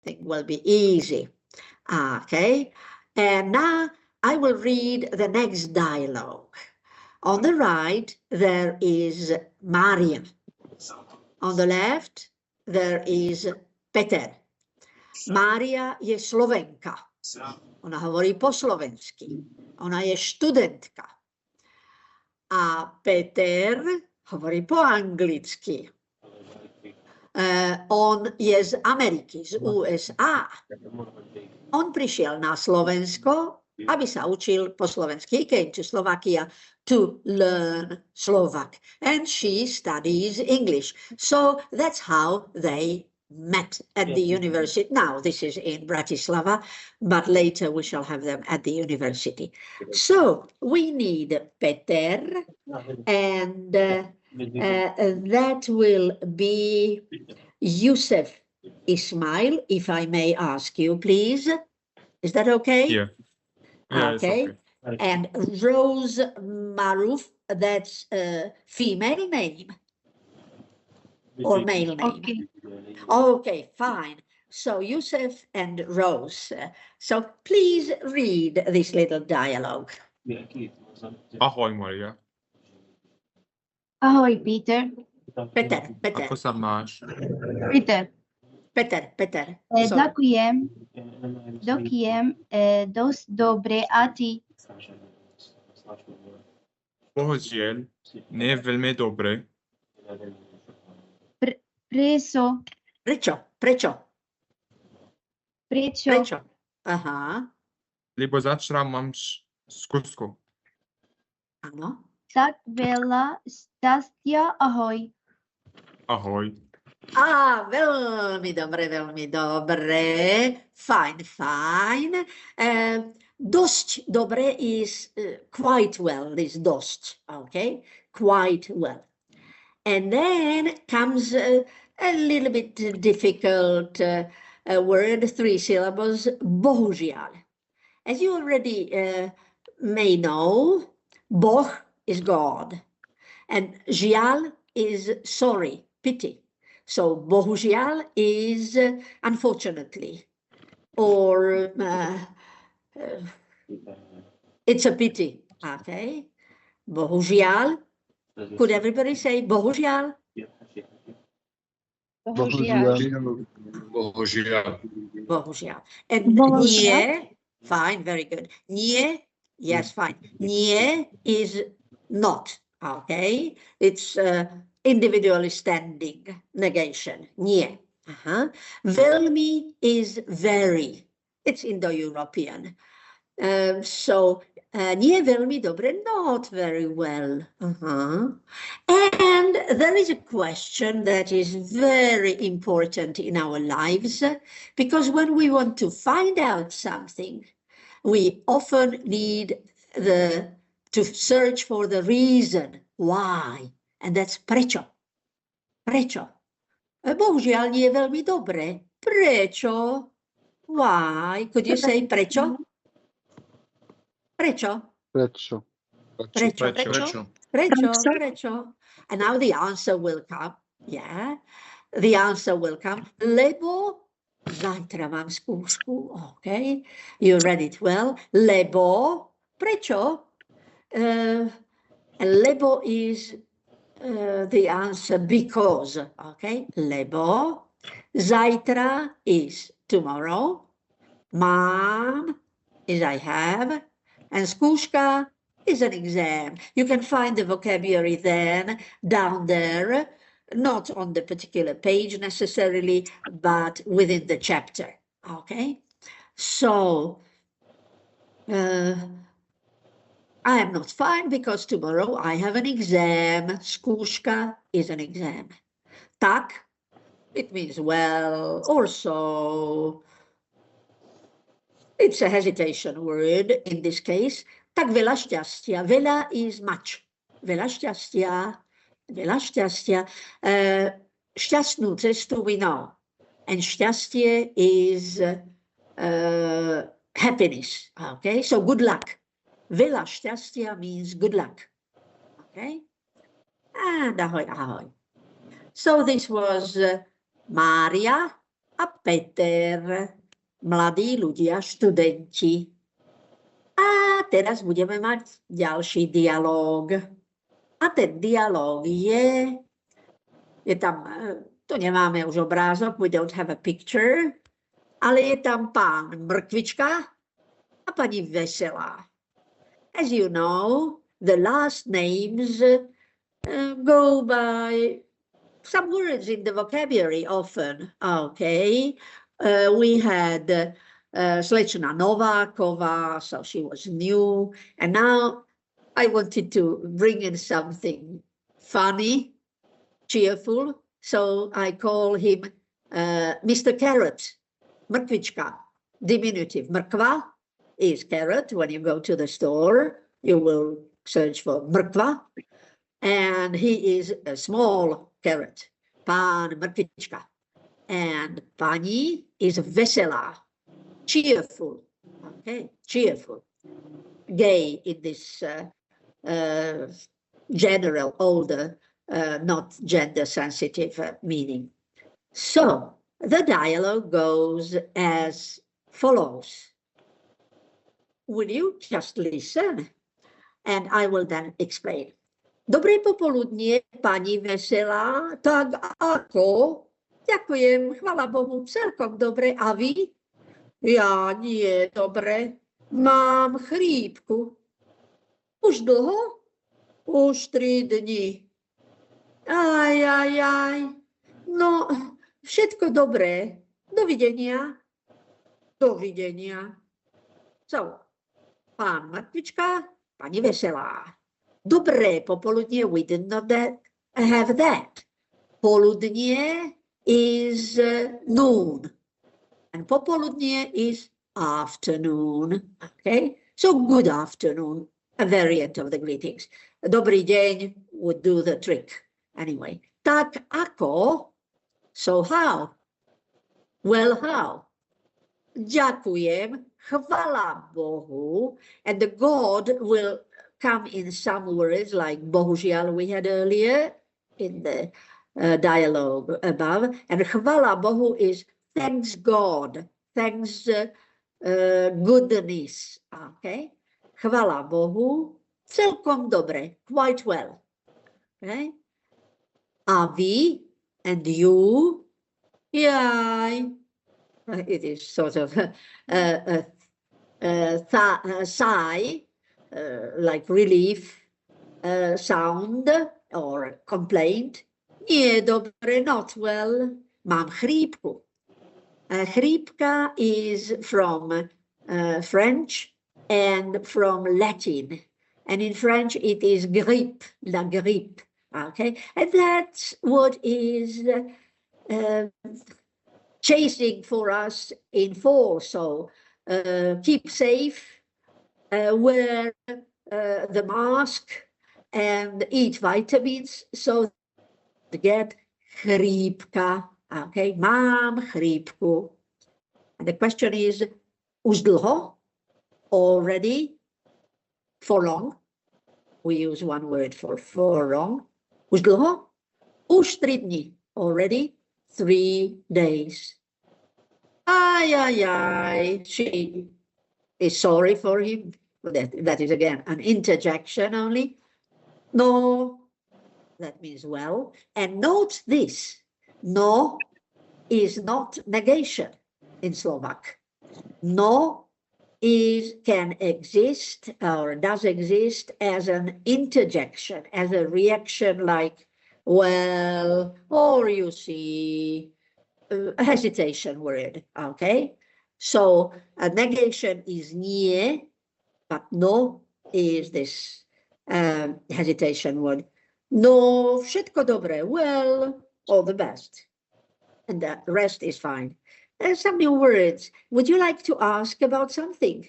everything will be easy. Okay, and now I will read the next dialogue. On the right, there is Maria. On the left, there is Peter. Maria je Slovenka. Ona hovorí po slovensky. Ona je študentka. A Peter hovorí po anglicky. On je z Ameriky, z USA. On prišiel na Slovensko, aby sa učil po slovensky. He came to Slovakia to learn Slovak. And she studies English. So that's how they met at the university. Now, this is in Bratislava, but later we shall have them at the university. So we need Peter, and that will be Yusuf Ismail, if I may ask you, please. Is that okay? Yeah. Yeah, Okay. it's okay. And Rose Maruf, that's a female name or male name? Okay. Okay, fine. So Yusuf and Rose. So please read this little dialogue. Ahoj, Maria. Ahoj, Peter. Peter, Ako sa máš? Peter. Peter. So, Ďakujem. Dosť dobre. A ty? Bohužiaľ, nie je veľmi dobre. Prečo? Prečo? Aha, Lebo zajtra mám skúšku. áno. Tak veľa šťastia. Ahoj. Ahoj. Veľmi dobre. Fine. Dosť dobre is quite well, is dosť, okay? Quite well. And then comes a little bit difficult word, 3 syllables, bohužiaľ. As you already may know, Boh is God, and žiaľ is sorry, pity. So bohužiaľ is unfortunately, or it's a pity, okay? Bohužiaľ. Could everybody say bohužiaľ? Bohužiaľ. And nie, fine, very good. Nie, yes, fine. Nie is not, okay? It's individually standing negation. Nie. Veľmi is very. It's Indo-European. So nie veľmi dobre, not very well. And there is a question that is very important in our lives, because when we want to find out something, we often need to search for the reason why, and that's prečo. Bohužiaľ nie je veľmi dobre. Prečo? Why? Could you say prečo? Prečo. And now the answer will come. Yeah, the answer will come. Lebo zajtra mám skúšku. Okay, you read it well. Lebo, prečo? Lebo is the answer because. Okay, lebo. Zajtra is tomorrow. Mám is I have. And skúška is an exam. You can find the vocabulary then down there, not on the particular page necessarily, but within the chapter. Okay? So, I am not fine because tomorrow I have an exam. Skúška is an exam. Tak, it means well or so. It's a hesitation word in this case. Tak veľa šťastia. Veľa is much. Veľa šťastia. Šťastnú cestu we know. And šťastie is happiness. Okay, so good luck. Veľa šťastia means good luck. Okay, and ahoj. So this was Maria a Peter, mladí ľudia, študenti. A teraz budeme mať ďalší dialóg. A ten dialóg je tam, to nemáme už obrázok, we don't have a picture, ale je tam pán Mrkvička a pani Veselá. As you know, the last names go by some words in the vocabulary often, okay? We had Slečna Nováková, so she was new, and now I wanted to bring in something funny, cheerful, so I call him Mr. Carrot, Mrkvička, diminutive. Mrkva is carrot. When you go to the store, you will search for mrkva, and he is a small carrot, pán Mrkvička. And pani is veselá, cheerful, okay, cheerful, gay in this general, older, not gender sensitive meaning. So the dialogue goes as follows. Will you just listen? And I will then explain. Dobré popoludnie, pani Veselá. Tak ako? Ďakujem, chvala Bohu, celkom dobre. A vy? Ja nie, dobre. Mám chrípku. Už dlho? Už 3 dni. Aj. No, všetko dobré. Dovidenia. Dovidenia. So, pán Mrkvička, pani Veselá. Dobré popoludnie, we did not have that. Poludnie is noon. And popoludnie is afternoon. Okay? So good afternoon, a variant of the greetings. Dobrý deň would do the trick. Anyway, tak ako? So how? Well, how? Ďakujem, chvala Bohu, and the God will come in some words like bohužiaľ we had earlier in the dialogue above, and chvala Bohu is thanks God, thanks goodness, okay? Chvala Bohu, celkom dobre, quite well, okay? A vy and you, yay. It is sort of a sigh, like relief sound or complaint. Nie, dobre, not well. Mám chrípku. Chrípka is from French and from Latin. And in French, it is grippe, la grippe. Okay, and that's what is chasing for us in fall. So keep safe, wear the mask, and eat vitamins so to get chrípka. Okay, mám chrípku. And the question is, už dlho? Already? For long? We use one word for long. Už dlho? Už 3 dni. Already 3 days. Ay. She is sorry for him. That is again an interjection only. No, that means well. And note this, no is not negation in Slovak. No can exist or does exist as an interjection, as a reaction like, well, or you see, a hesitation word, okay? So a negation is nie, but no is this hesitation word. No, všetko dobre, well, all the best. And the rest is fine. There's some new words. Would you like to ask about something?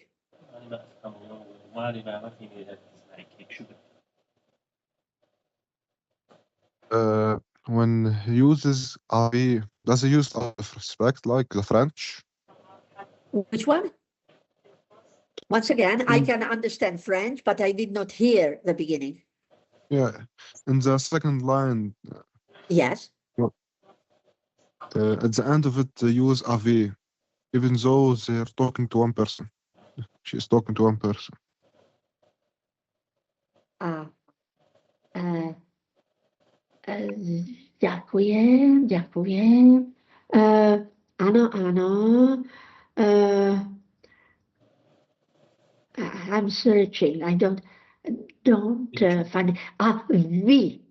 When he uses I, does he use out of respect like the French? Which one? Once again, I can understand French, but I did not hear the beginning. Yeah, in the second line. Yes. at the end of it, they use ave, even though they're talking to one person. She's talking to one person. Ďakujem, ďakujem. Áno, áno. I'm searching. I don't find.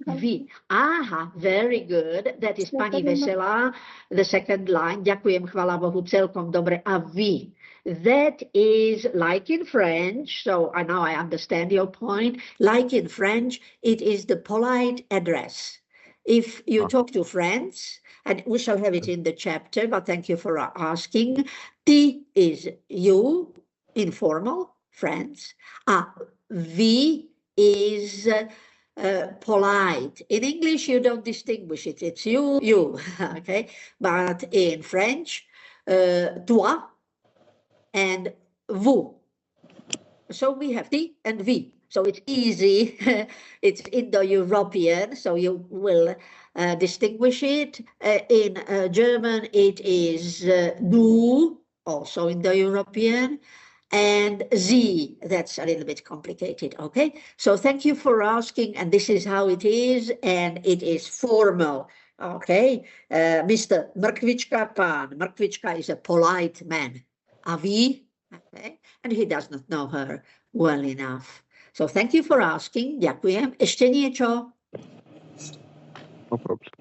V. Aha, very good. That is pani Veselá. The second line. Ďakujem, chvála Bohu, celkom dobre. A V. That is like in French. So now I understand your point. Like in French, it is the polite address. If you talk to friends, and we shall have it in the chapter, but thank you for asking. T is you, informal, friends. V is polite. In English, you don't distinguish it. It's you, okay? But in French, toi and vous. So we have T and V. So it's easy. It's Indo-European, so you will distinguish it. In German, it is du, also Indo-European, and Sie. That's a little bit complicated, okay? So thank you for asking, and this is how it is, and it is formal, okay? Mr. Mrkvička, pán Mrkvička is a polite man. Avi, okay? And he does not know her well enough. So thank you for asking. Ďakujem. Ešte niečo? No problem.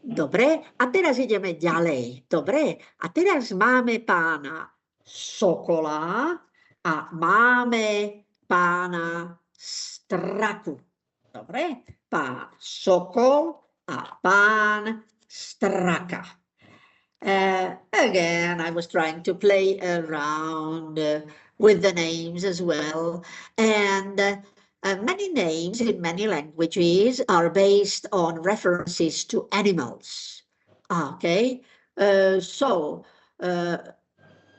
Dobre, a teraz ideme ďalej. Dobre, a teraz máme pána Sokola a máme pána Straku. Dobre, pán Sokol a pán Straka. Again, I was trying to play around with the names as well. And many names in many languages are based on references to animals. Okay, so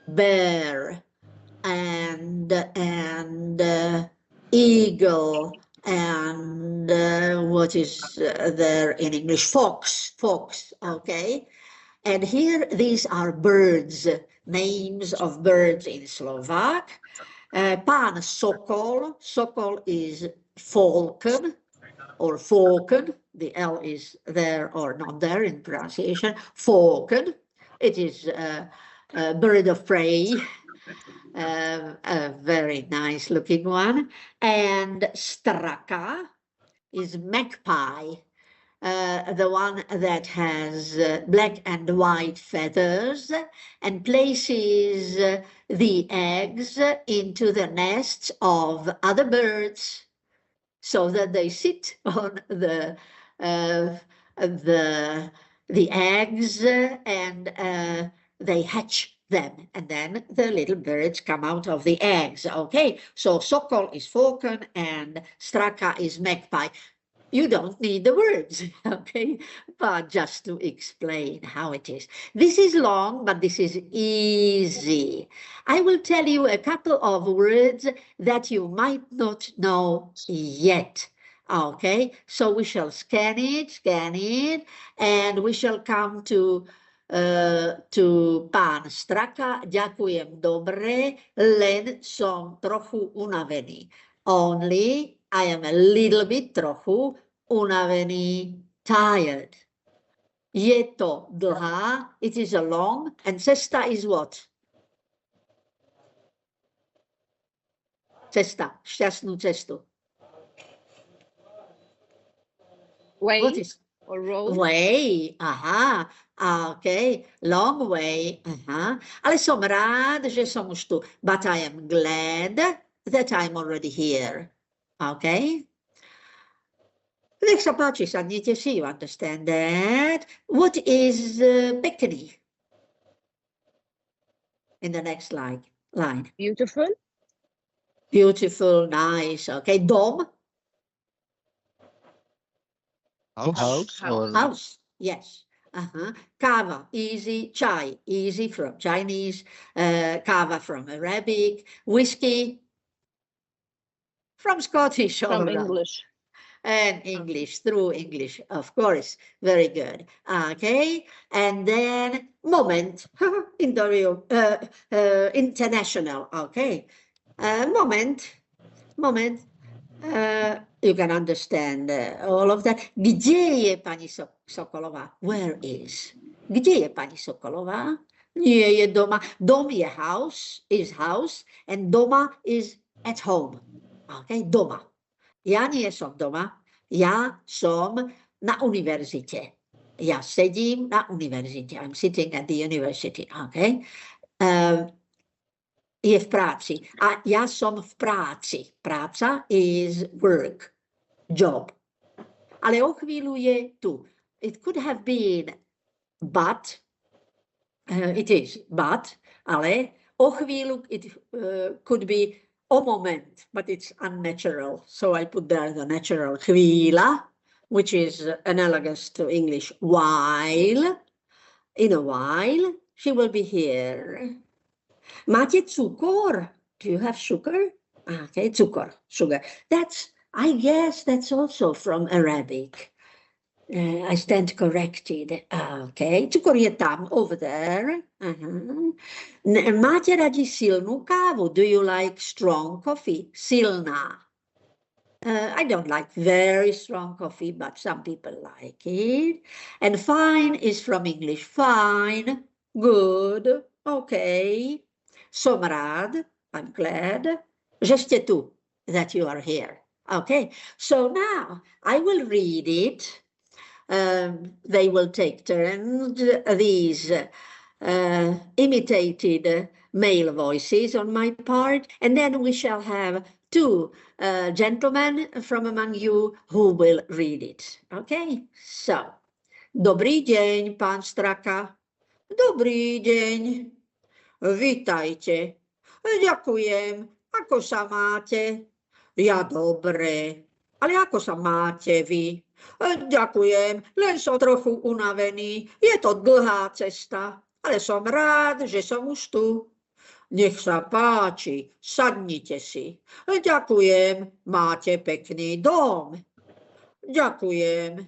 bear and eagle and what is there in English? Fox, okay. And here, these are birds, names of birds in Slovak. Pán Sokol, Sokol is falcon or falcon. The L is there or not there in pronunciation. Falcon, it is a bird of prey, a very nice looking one. And Straka is magpie. The one that has black and white feathers and places the eggs into the nests of other birds so that they sit on the eggs and they hatch them, and then the little birds come out of the eggs. Okay, so Sokol is falcon and Straka is magpie. You don't need the words, okay? But just to explain how it is. This is long, but this is easy. I will tell you a couple of words that you might not know yet. Okay, so we shall scan it, and we shall come to pán Straka. Ďakujem dobre, len som trochu unavený. Only I am a little bit trochu unavený, tired. Je to dlhá, it is a long, and cesta is what? Cesta, šťastnú cestu. Way What is? or road? Way, aha, okay, long way, aha. Ale som rád, že som už tu, but I am glad that I'm already here, okay? Nech sa páči, sadnite si, you understand that? What is pekný? In the next line. Beautiful. Beautiful, nice, okay. Dom? House, yes. Kava, easy. Chai, easy from Chinese. Kava from Arabic. Whiskey from Scottish. From right. English. and English, through English, of course. Very good. Okay, and then moment, international. Okay, moment. You can understand all of that. Gdzie je pani Sokolová? Where is? Gdzie je pani Sokolová? Nie je doma. Dom je house, is house, and doma is at home. Okay, doma. Ja nie som doma, ja som na univerzite. Ja sedím na univerzite. I'm sitting at the university, okay? Je v práci. A ja som v práci. Práca is work, job. Ale o chvíľu je tu. It could have been but, it is but, ale o chvíľu it could be o moment, but it's unnatural. So I put there the natural chvíľa, which is analogous to English while. In a while, she will be here. Máte cukor? Do you have sugar? Okay, cukor, sugar. That's, I guess that's also from Arabic. I stand corrected. Okay, cukor je tam, over there. Máte radi silnú kávu? Do you like strong coffee? Silná. I don't like very strong coffee, but some people like it. And fine is from English. Fine, good, okay. Som rád, I'm glad, že ste tu, that you are here. Okay, so now I will read it. They will take turns, these imitated male voices on my part, and then we shall have two gentlemen from among you who will read it. Okay, so, dobrý deň, pán Straka. Dobrý deň. Vítajte. Ďakujem. Ako sa máte? Ja dobre. Ale ako sa máte vy? Ďakujem, len som trochu unavený. Je to dlhá cesta, ale som rád, že som už tu. Nech sa páči, sadnite si. Ďakujem, máte pekný dom. Ďakujem.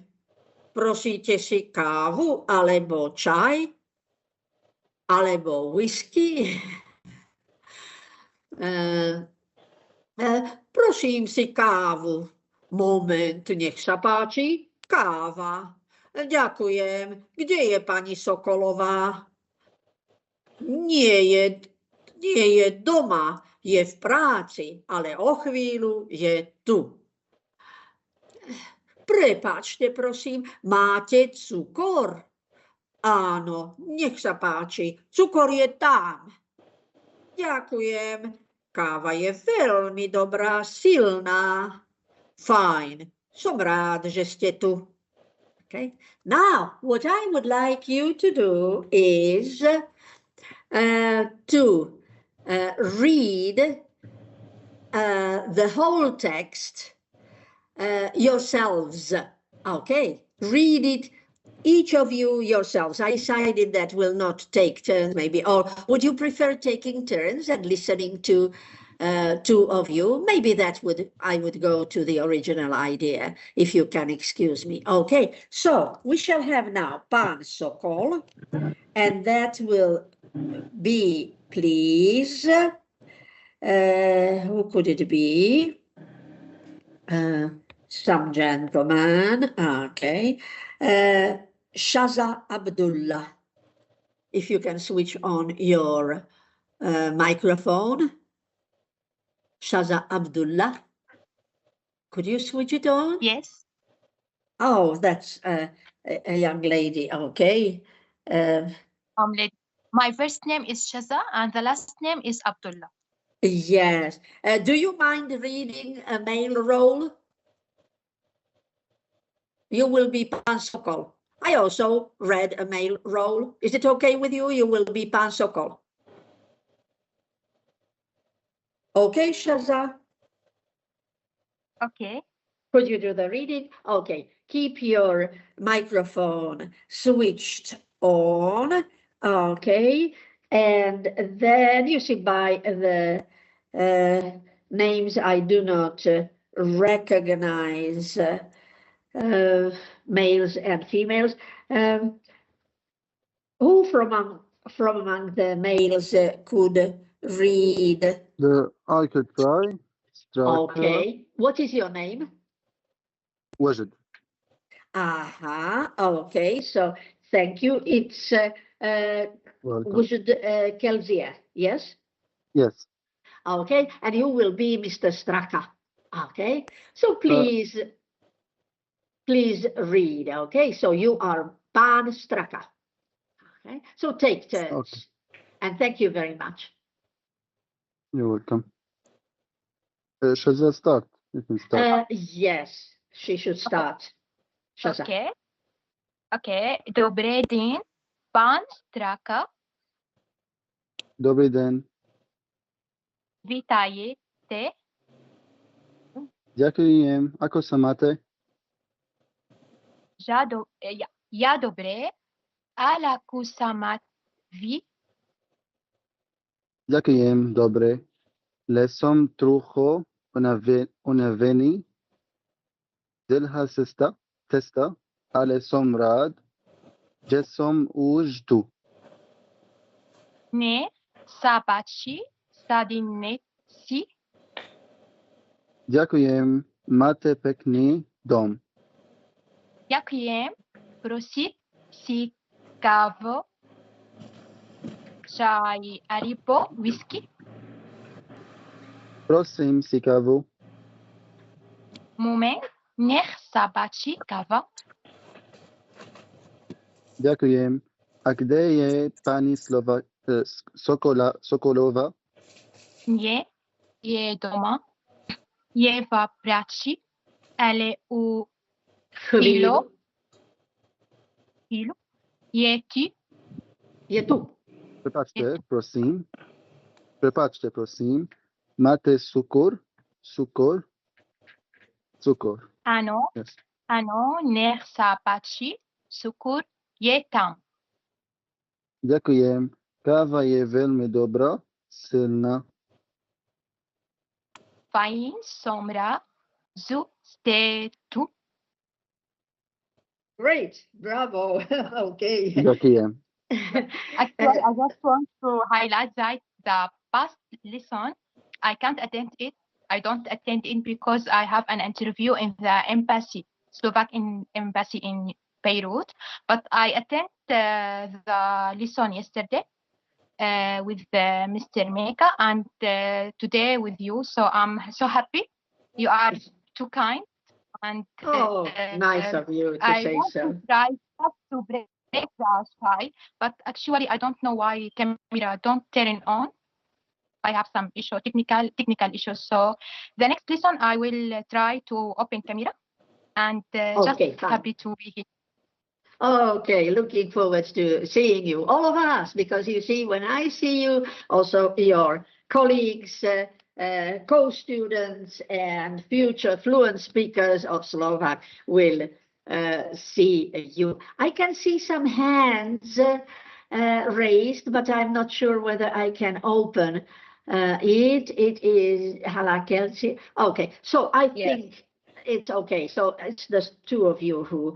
Prosíte si kávu alebo čaj? Alebo whisky? Prosím si kávu. Moment, nech sa páči. Káva. Ďakujem. Kde je pani Sokolová? Nie je doma, je v práci, ale o chvíľu je tu. Prepáčte, prosím, máte cukor? Áno, nech sa páči, cukor je tam. Ďakujem, káva je veľmi dobrá, silná. Fajn, som rád, že ste tu. Okay. Now, what I would like you to do is to read the whole text yourselves. Okay, read it. Each of you yourselves. I decided that will not take turns maybe, or would you prefer taking turns and listening to two of you? Maybe I would go to the original idea, if you can excuse me. Okay, so we shall have now Pán Sokol, and that will be, please, who could it be? Some gentleman, okay. Shaza Abdullah, if you can switch on your microphone. Shaza Abdullah, could you switch it on? Yes. Oh, that's a young lady, okay. My first name is Shaza and the last name is Abdullah. Yes. Do you mind reading a male role? You will be Pán Sokol. I also read a male role. Is it okay with you? You will be Pán Sokol. Okay, Shaza? Okay. Could you do the reading? Okay, keep your microphone switched on. Okay, and then you see by the names I do not recognize males and females. Who from among the males could read? I could try. Straka, Okay. What is your name? Wajid. Okay. So thank you. It's Welcome. Wujud Kelzia. Yes. Yes. Okay. And you will be Mr. Straka. Okay. So please read. Okay. So you are Pan Straka. Okay. So take turns. Okay. And thank you very much. You're welcome. Shall I start? You can start. Yes, she should start. Shaza. Okay. Okay. Добрий день, пан Страка. Добрий день. Вітаєте. Дякуємо. Ako sa máte? Я добре. Аляку самат ви. Дякуємо. Добре. Лесом трохи унавені. Дельга теста. Але сом рад. Že som už tu. Не сабачи садинеці. Дякуємо. Мате пекний дом. Дякуєм. Просить си каво. Чай або віскі. Prosím si kávu. Момент. Нех сабачи кава. Дякуємо. А де є пані Соколова? Є дома. Є в праці. Але у Хвилю. філу. Є ті. Є tu. Prepačte, prosím. Máte cukor. Ано. Yes. Ано. Нех сабачи. Цукор є там. Ďakujem. Káva je veľmi dobrá, silná. Fajn somra. Zu stetu. Great, bravo. Okay. Ďakujem. Actually, I just want to highlight that the past lesson, I can't attend it. I don't attend it because I have an interview in the embassy, Slovak embassy in Beirut. But I attend the lesson yesterday with Mr. Meka and today with you. So I'm so happy. You are too kind. And Oh, nice of you to I say want so. to try just to break the sky, but actually I don't know why camera don't turn on. I have some technical issues. So the next lesson I will try to open camera and just Okay, fine. happy to be here. Okay, looking forward to seeing you, all of us, because you see, when I see you, also your colleagues, co-students and future fluent speakers of Slovak will see you. I can see some hands raised, but I'm not sure whether I can open it. It is Halakelsi. Okay, so I think it's okay. So it's the two of you who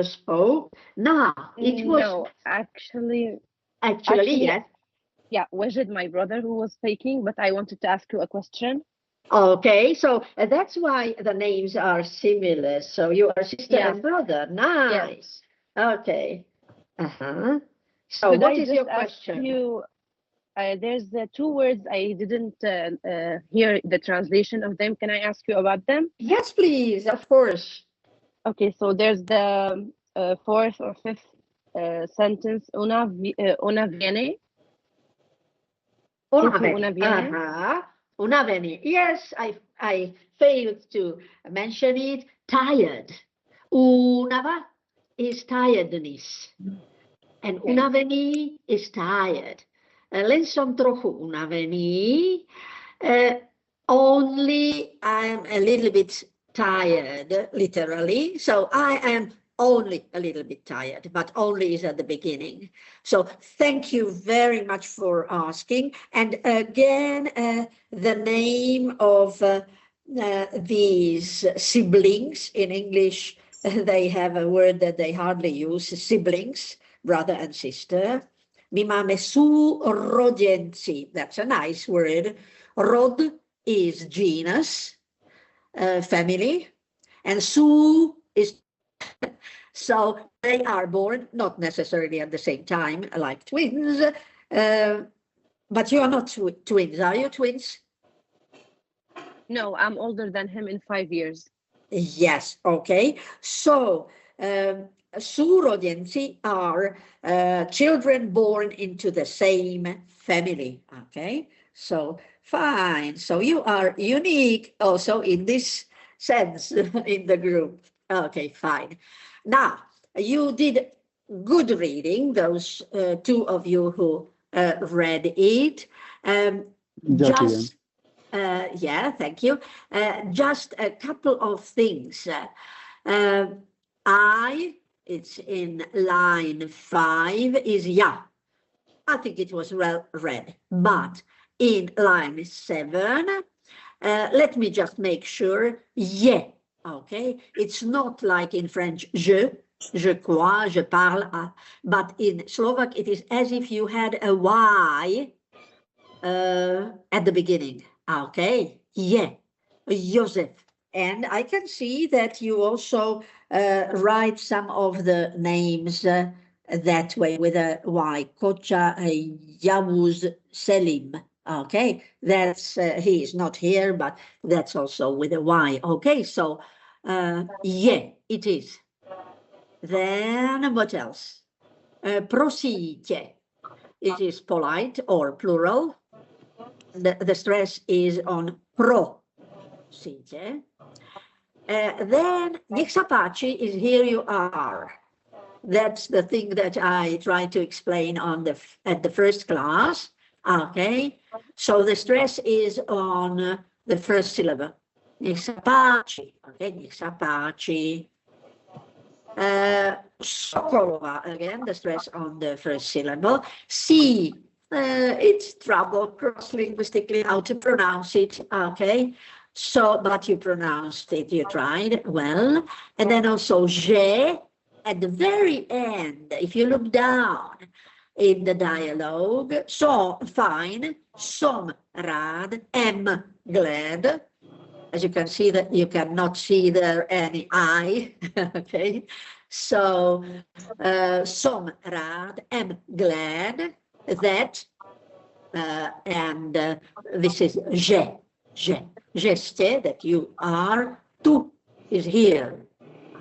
spoke. Now, it was... No, actually, yes. yeah, Wajid, my brother, who was speaking, but I wanted to ask you a question. Okay, so that's why the names are similar. So you are sister Yeah. and brother. Nice. Okay. So Could what I is just your ask question? you, there's two words I didn't hear the translation of them. Can I ask you about them? Yes, please, of course. Okay, so there's the fourth or fifth sentence, una viene. Una viene. Una viene. Yes, I failed to mention it. Tired. Unava is tiredness. And Okay. unaveni is tired. Len som trochu unavení. Only I'm a little bit tired, literally. So I am only a little bit tired, but only is at the beginning. So thank you very much for asking. And again, the name of these siblings. In English, they have a word that they hardly use, siblings, brother and sister. Mi máme súrodenci. That's a nice word. Rod is genus, family, and sú is so they are born not necessarily at the same time, like twins, but you are not twins, are you twins? No, I'm older than him in 5 years. Yes, okay. So súrodenci are children born into the same family, okay? So fine. So you are unique also in this sense in the group. Okay, fine. Now, you did good reading, those two of you who read it. Just, yeah, thank you. Just a couple of things. It's in line 5, is yeah. I think it was well read, but in line 7, let me just make sure, yeah, okay? It's not like in French, je crois, je parle, but in Slovak, it is as if you had a Y at the beginning, okay? Yeah, Joseph. And I can see that you also write some of the names that way with a Y. Kocha Yavuz Selim. Okay, that's he is not here, but that's also with a Y. Okay, so yeah, it is. Then what else? Prosite. It is polite or plural. The stress is on prosite. Then niech sa páči is here you are. That's the thing that I tried to explain at the first class. Okay, so the stress is on the first syllable. Niech sa páči. Okay, niech sa páči. Sokolova, again, the stress on the first syllable. Si, it's trouble cross-linguistically how to pronounce it. Okay. So, but you pronounced it, you tried well. And then also je, at the very end, if you look down in the dialogue, so fine, som rad, am glad. As you can see that you cannot see there any I, okay? So, som rad, am glad that, and this is je. Geste, that you are, tu is here.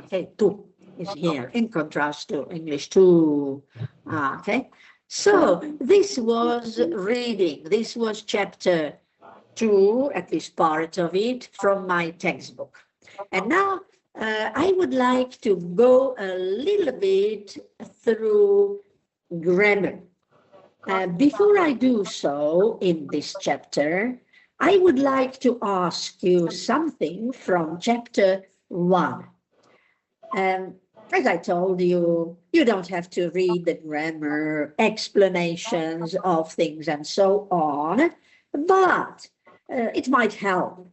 Okay, tu is here, in contrast to English tu. Okay, so this was reading. This was chapter 2, at least part of it, from my textbook. And now I would like to go a little bit through grammar. Before I do so in this chapter, I would like to ask you something from chapter 1. As I told you, you don't have to read the grammar, explanations of things and so on, but it might help.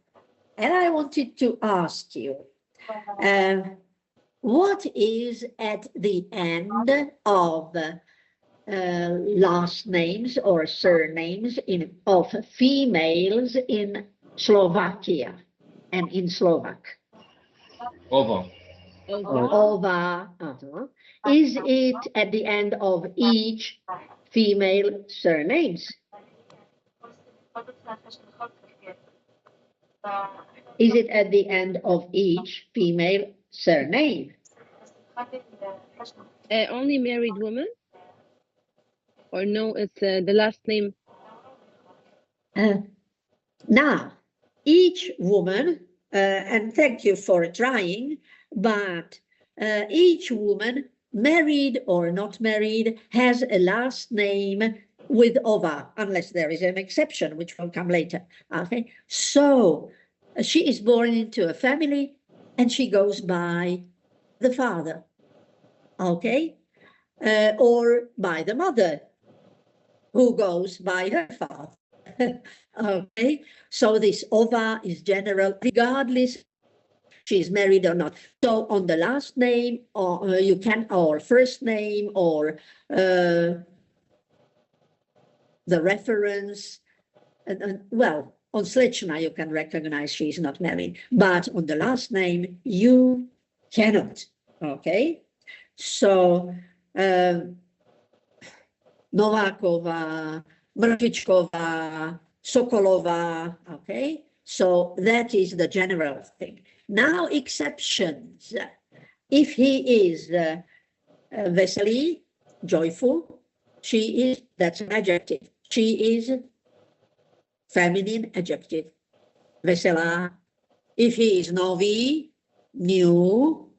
And I wanted to ask you, what is at the end of last names or surnames of females in Slovakia and in Slovak? Ova. Ova. Is it at the end of each female surnames? Is it at the end of each female surname? Only married women? Or no, it's the last name? Now, each woman, and thank you for trying, but each woman, married or not married, has a last name with ova, unless there is an exception, which will come later. Okay, so she is born into a family and she goes by the father, okay, or by the mother, who goes by her father. Okay, so this ova is general, regardless she's married or not. So on the last name, or you can, or first name, or the reference, and well, on Slechna you can recognize she's not married, but on the last name you cannot. Okay, so Novakova, Mrtvichkova, Sokolova. Okay, so that is the general thing. Now exceptions. If he is Vesely, joyful, she is, that's an adjective. She is feminine adjective. Vesela. If he is novi, new,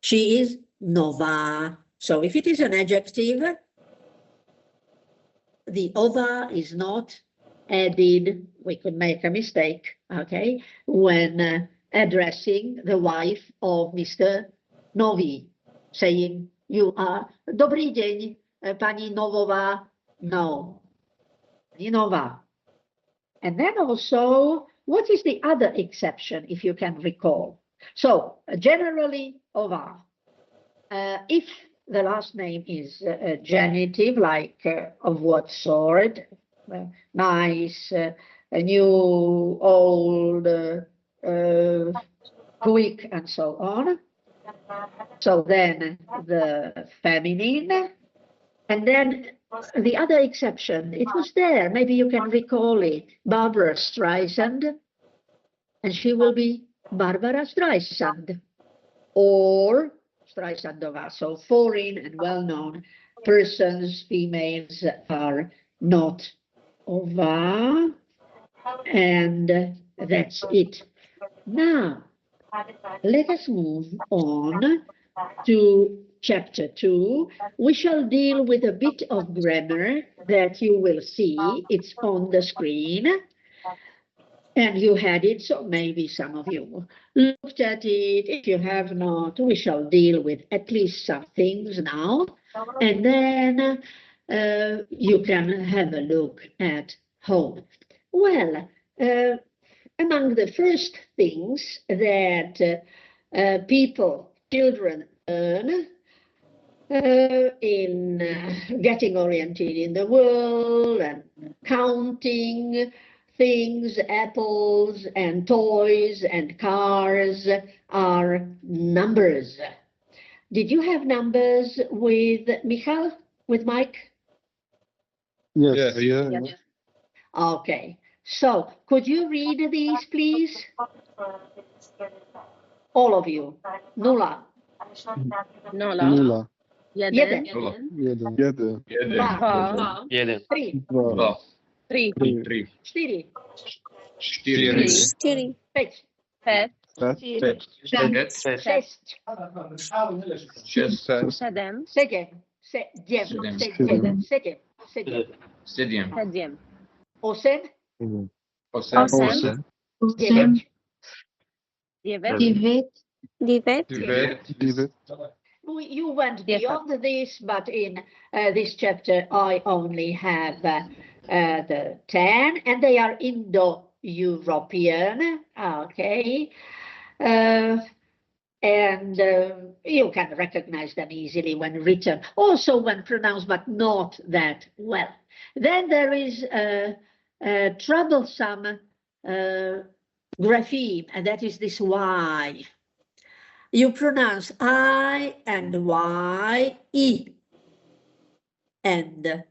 she is nova. So if it is an adjective, the ova is not added. We could make a mistake, okay, when addressing the wife of Mr. Novi, saying, you are, Dobrý deň, pani Novová. No, pani Nova. And then also, what is the other exception, if you can recall? So, generally, ova. If the last name is genitive, like of what sort? Nice, new, old, quick, and so on. So then the feminine. And then the other exception, it was there, maybe you can recall it, Barbara Streisand, and she will be Barbara Streisand, or Streisandova. So foreign and well-known persons, females, are not ova, and that's it. Now, let us move on to chapter 2. We shall deal with a bit of grammar that you will see. It's on the screen. And you had it, so maybe some of you looked at it. If you have not, we shall deal with at least some things now. And then you can have a look at home. Well, among the first things that children learn in getting oriented in the world and counting things, apples and toys and cars, are numbers. Did you have numbers with Michal, with Mike? Yes. Yeah. Okay, so could you read these, please? All of you. Nula. Nola. Nula. Jeden. Jeden. Jeden. Dwa. Jeden. Three. Dwa. Trzy. Trzy. Cztery. Cztery. Pięć. Pet. Pet. Sześć. Sześć. Sześć. Siedem. Sedem. Siedem. Sedem. Sedem. Sedem. Siedem. Siedem. Osem. Osem. Osem. Dziewięć. Dziewięć. Dziewięć. You went Yes, sir. beyond this, but in this chapter I only have the 10, and they are Indo-European, okay? And you can recognize them easily when written, also when pronounced, but not that well. Then there is a troublesome grapheme, and that is this Y. You pronounce I and Y, E, and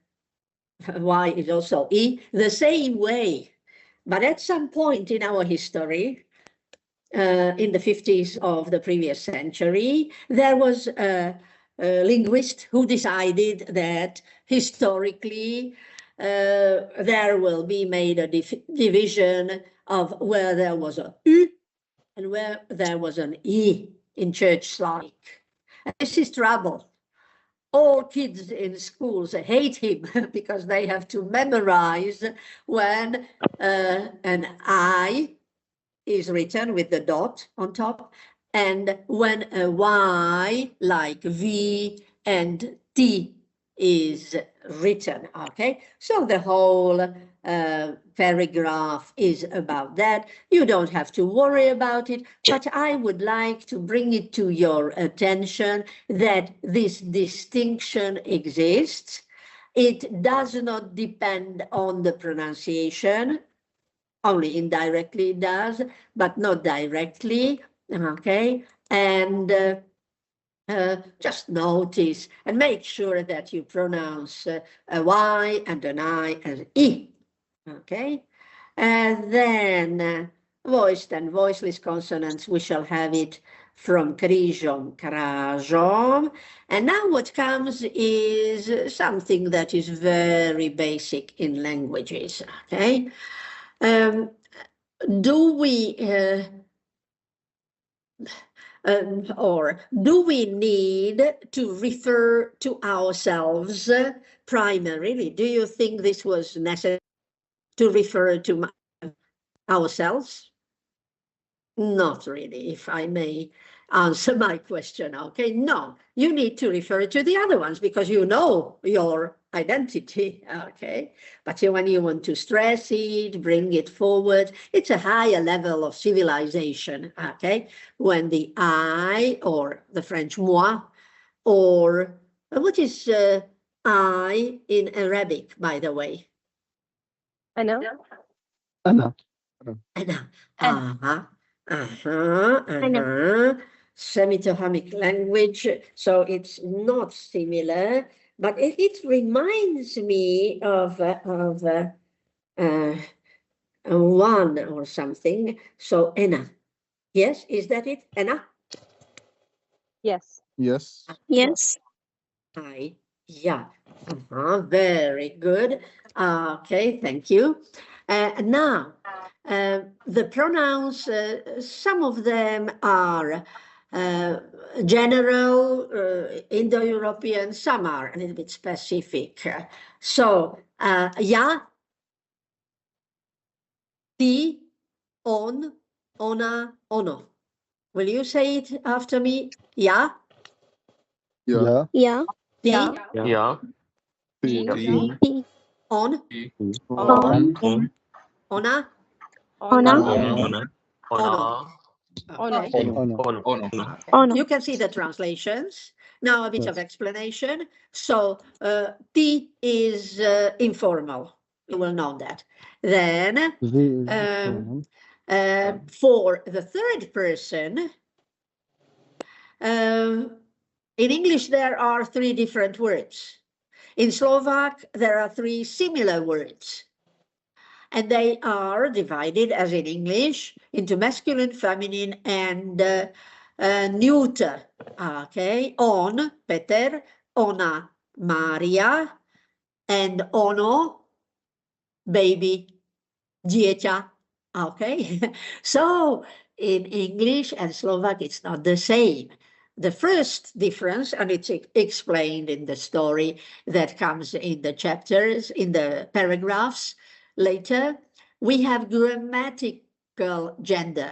Y is also E, the same way. But at some point in our history, in the 50s of the previous century, there was a linguist who decided that historically there will be made a division of where there was a U and where there was an E in Church Slavic. And this is trouble. All kids in schools hate him because they have to memorize when an I is written with the dot on top, and when a Y, like V and T, is written, okay? So the whole paragraph is about that. You don't have to worry about it, but I would like to bring it to your attention that this distinction exists. It does not depend on the pronunciation, only indirectly it does, but not directly, okay? And just notice and make sure that you pronounce a Y and an I as E, okay? And then voiced and voiceless consonants, we shall have it from križom, kražom. And now what comes is something that is very basic in languages, okay? Do we need to refer to ourselves primarily? Do you think this was necessary to refer to ourselves? Not really, if I may answer my question, okay? No, you need to refer to the other ones because you know your identity, okay? But when you want to stress it, bring it forward, it's a higher level of civilization, okay? When the I, or the French moi, or what is I in Arabic, by the way? أنا. أنا. Semitonic language, so it's not similar, but it reminds me of one or something. So Ena, yes, is that it? Ena? Yes. Yes. Yes. I, yeah. Very good. Okay, thank you. Now, the pronouns, some of them are general, Indo-European, some are a little bit specific. So, ja, ti, on, ona, ono. Will you say it after me? Ja, Ja. Ja. ti, Ja. ti, Ti. on, On. ona, Ona. ono. Ono. أنا. Ono. You can see the translations. Now a bit of explanation. So T is informal. You will know that. Then for the third person, in English there are 3 different words. In Slovak there are 3 similar words. And they are divided, as in English, into masculine, feminine, and neuter. Okay, on, Peter, ona, Maria, and ono, baby, dieťa. Okay, so in English and Slovak, it's not the same. The first difference, and it's explained in the story that comes in the chapters, in the paragraphs, later, we have grammatical gender.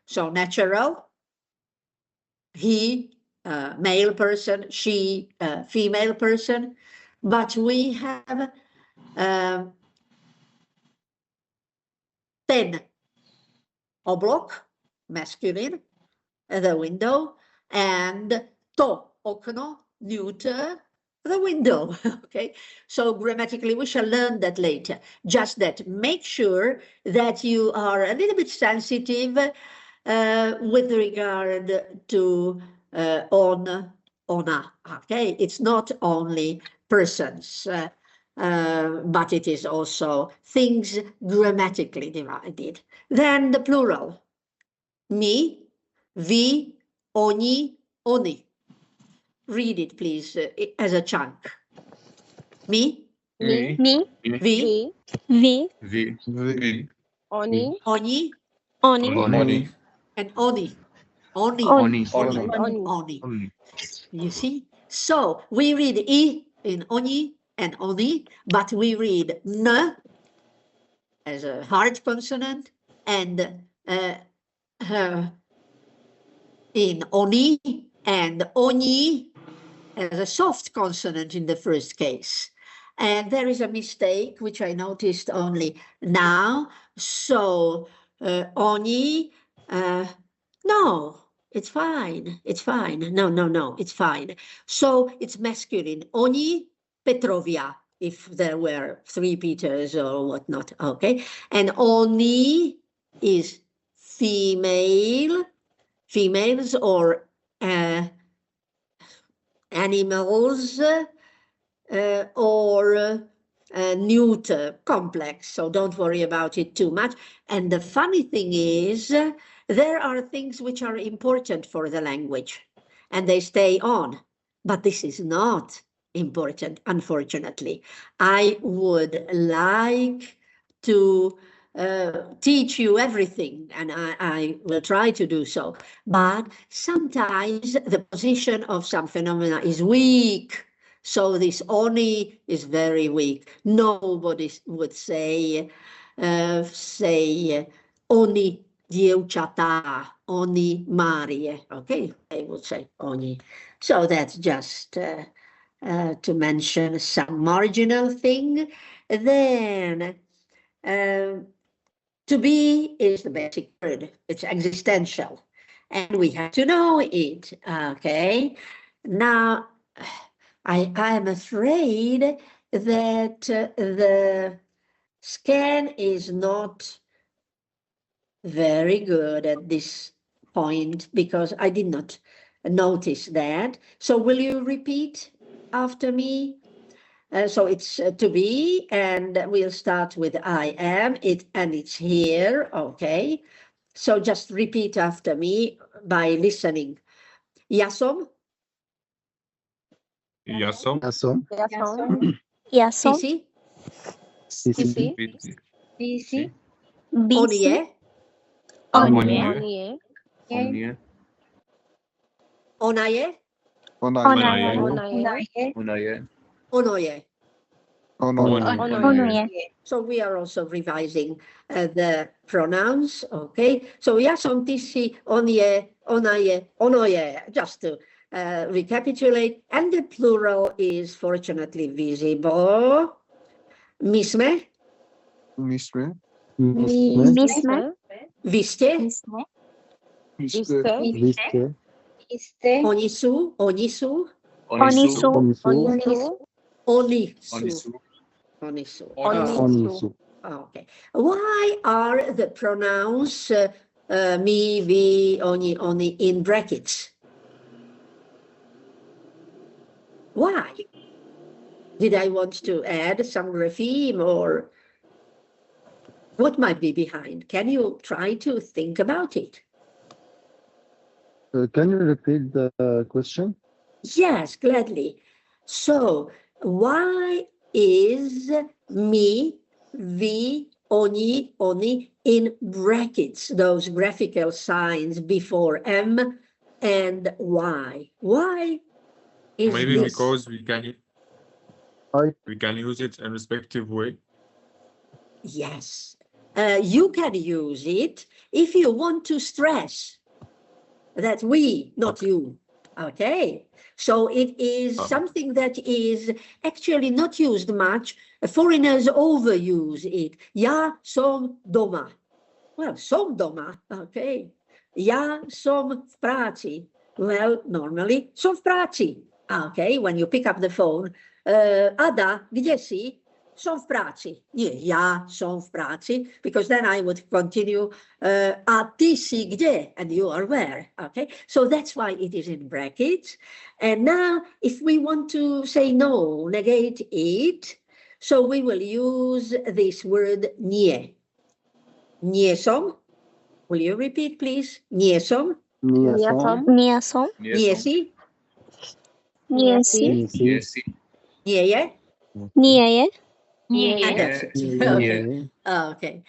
So natural, he, male person, she, female person, but we have 10 oblok, masculine, the window, and to, okno, neuter, the window. Okay, so grammatically we shall learn that later. Just that, make sure that you are a little bit sensitive with regard to on, ona. Okay, it's not only persons, but it is also things grammatically divided. Then the plural, mi, vi, oni, oni. Read it, please, as a chunk. Mi, Mi. vi, Vi. Vi. Oni. oni, Oni. and oni. Oni. Oni. Oni. You see? So we read I in oni and oni, but we read n as a hard consonant and in oni and oni as a soft consonant in the first case. And there is a mistake, which I noticed only now. So, ogni, no, it's fine. It's fine. No, it's fine. So it's masculine. Ogni Petrovia, if there were 3 Peters or whatnot. Okay. And ogni is female, females or animals, or neuter, complex, so don't worry about it too much. And the funny thing is, there are things which are important for the language, and they stay on, but this is not important, unfortunately. I would like to teach you everything, and I will try to do so, but sometimes the position of some phenomena is weak. So this oni is very weak. Nobody would say oni dievčatá, oni Marie. Okay, they would say oni. So that's just to mention some marginal thing. Then to be is the basic word. It's existential, and we have to know it. Okay, now. I am afraid that the scan is not very good at this point because I did not notice that. So will you repeat after me? So it's to be, and we'll start with I am, and it's here, okay? So just repeat after me by listening. Iasom? Iasom. Iasom. Iasom. Sisi? Sisi. Bisi. Bisi. Onie? Onie. Onie. Onaye? Onaye. Onaye. Onoye. Onoye. So we are also revising the pronouns, okay? So Iasom, Tisi, Onie, Onaye, Onoye, just to recapitulate. And the plural is fortunately visible. Misme? Misme. Misme. Viste? Viste. Viste. Onisu? Onisu? Onisu. Onisu. Onisu. Onisu. Onisu. Okay. Why are the pronouns mi, vi, oni in brackets? Why? Did I want to add some grapheme, or what might be behind? Can you try to think about it? Can you repeat the question? Yes, gladly. So why is mi, vi, oni in brackets, those graphical signs before M and Y? Why is Maybe this? because we can use it in a respective way. Yes, you can use it if you want to stress that we, not you. Okay, so it is something that is actually not used much. Foreigners overuse it. Ja som doma. Well, som doma, okay. Ja som v práci. Well, normally som v práci. Okay, when you pick up the phone, Ada, kde si? Som v práci. Ja som v práci, because then I would continue, a ty si kde? And you are where, okay? So that's why it is in brackets. And now, if we want to say no, negate it, so we will use this word nie. Nie som. Will you repeat, please? Nie som. Niasom. Niasom. Niesi. Niesi. Niesi. Nie. Nieje. And that's it. Okay. Okay.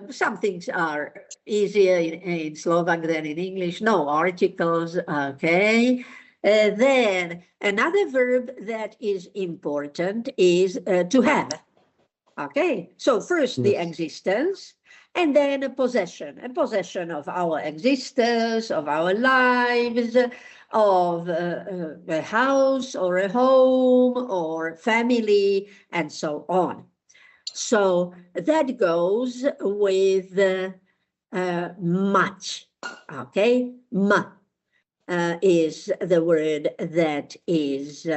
Some things are easier in Slovak than in English. No articles. Okay. Then another verb that is important is to have. Okay. So first the existence, and then a possession of our existence, of our lives, of a house or a home or family and so on. So that goes with much, okay? Is the word that is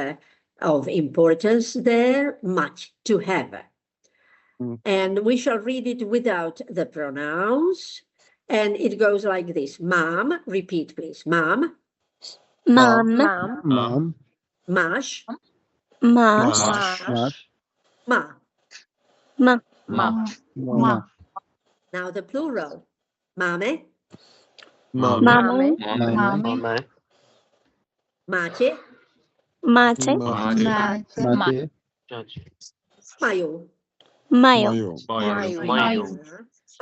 of importance there, much, to have. And we shall read it without the pronouns. And it goes like this. Mom, repeat please. Mom. Mom. Mom. Mash. Mash. Mash. Ma. Mama. Now the plural. Mame. Mame. Mama. Mace. Mace. Mate. Mayo. Mayo. Mayo.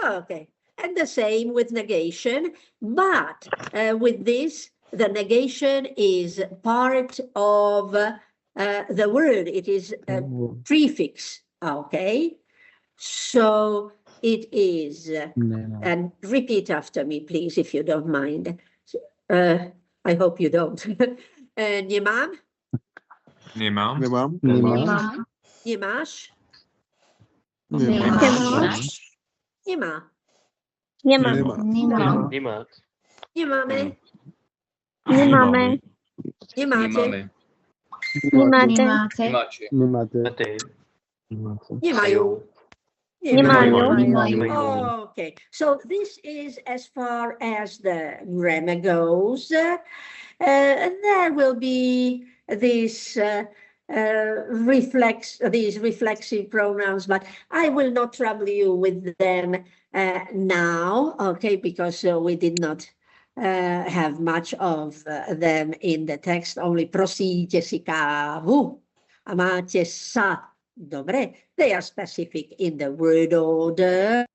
Okay. And the same with negation. But with this, the negation is part of the word. It is a prefix. Okay. So it is, and repeat after me, please, if you don't mind. I hope you don't. Niemam, Nemam. Nima. Niemash, Niemash. Niema, Niema. Niemame, Nimame. Niemate, Nimate. Nimate. Niemayo. Niemayo. Okay, so this is as far as the grammar goes. And there will be these reflexive pronouns, but I will not trouble you with them now, okay, because we did not have much of them in the text, only prosíte si kávu a máte sa. Dobre, they are specific in the word order.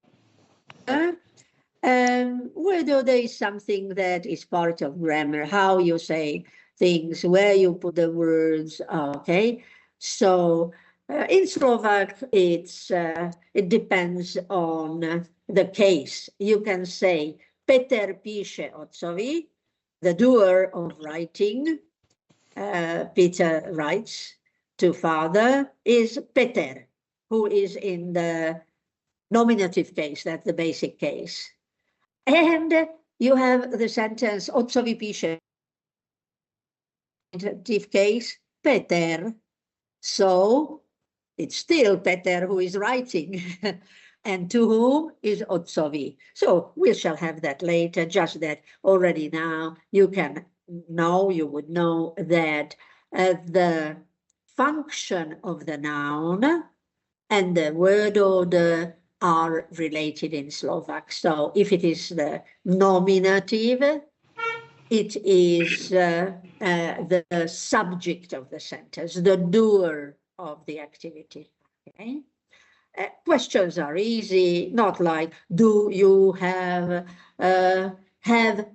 Word order is something that is part of grammar, how you say things, where you put the words, okay? So in Slovak, it depends on the case. You can say, Peter píše otcovi, the doer of writing, Peter writes to father, is Peter, who is in the nominative case, that's the basic case. And you have the sentence, otcovi píše, nominative case, Peter. So it's still Peter who is writing. And to whom is otcovi. So we shall have that later, just that already now you can know, you would know that the function of the noun and the word order are related in Slovak. So if it is the nominative, it is the subject of the sentence, the doer of the activity. Okay. Questions are easy, not like, do you have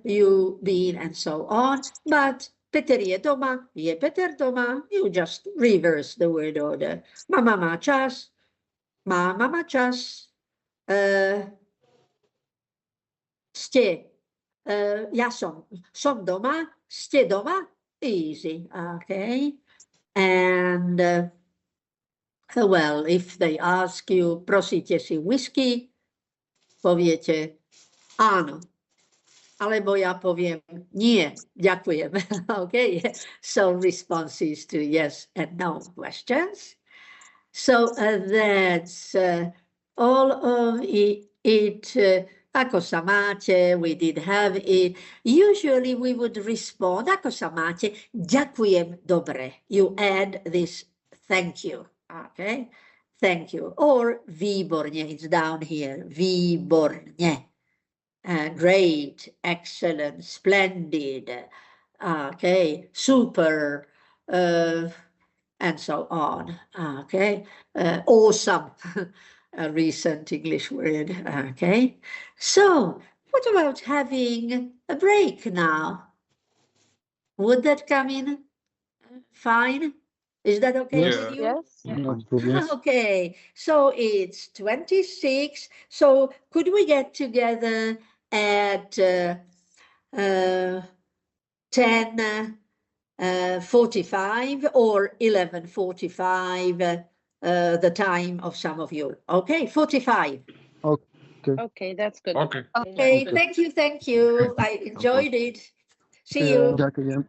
you been, and so on, but Peter je doma, je Peter doma, you just reverse the word order. Mama má čas, má mama čas, ste, ja som doma, ste doma, easy, okay? And well, if they ask you, prosíte si whisky, poviete áno. Alebo ja poviem nie, ďakujem. Okay, so responses to yes and no questions. So that's all of it. Ako sa máte, we did have it. Usually we would respond, ako sa máte, ďakujem dobre. You add this thank you, okay? Thank you. Or výborne, it's down here, výborne. Great, excellent, splendid, okay, super, and so on, okay, awesome, a recent English word, okay. So what about having a break now? Would that come in fine? Is that okay with you? Yes. No problem. Okay, so it's 26, so could we get together at 10 10:45 or 11:45, the time of some of you. Okay, 45. Okay, that's good. Okay. Okay, thank you. I enjoyed it. See you. Dziękuję.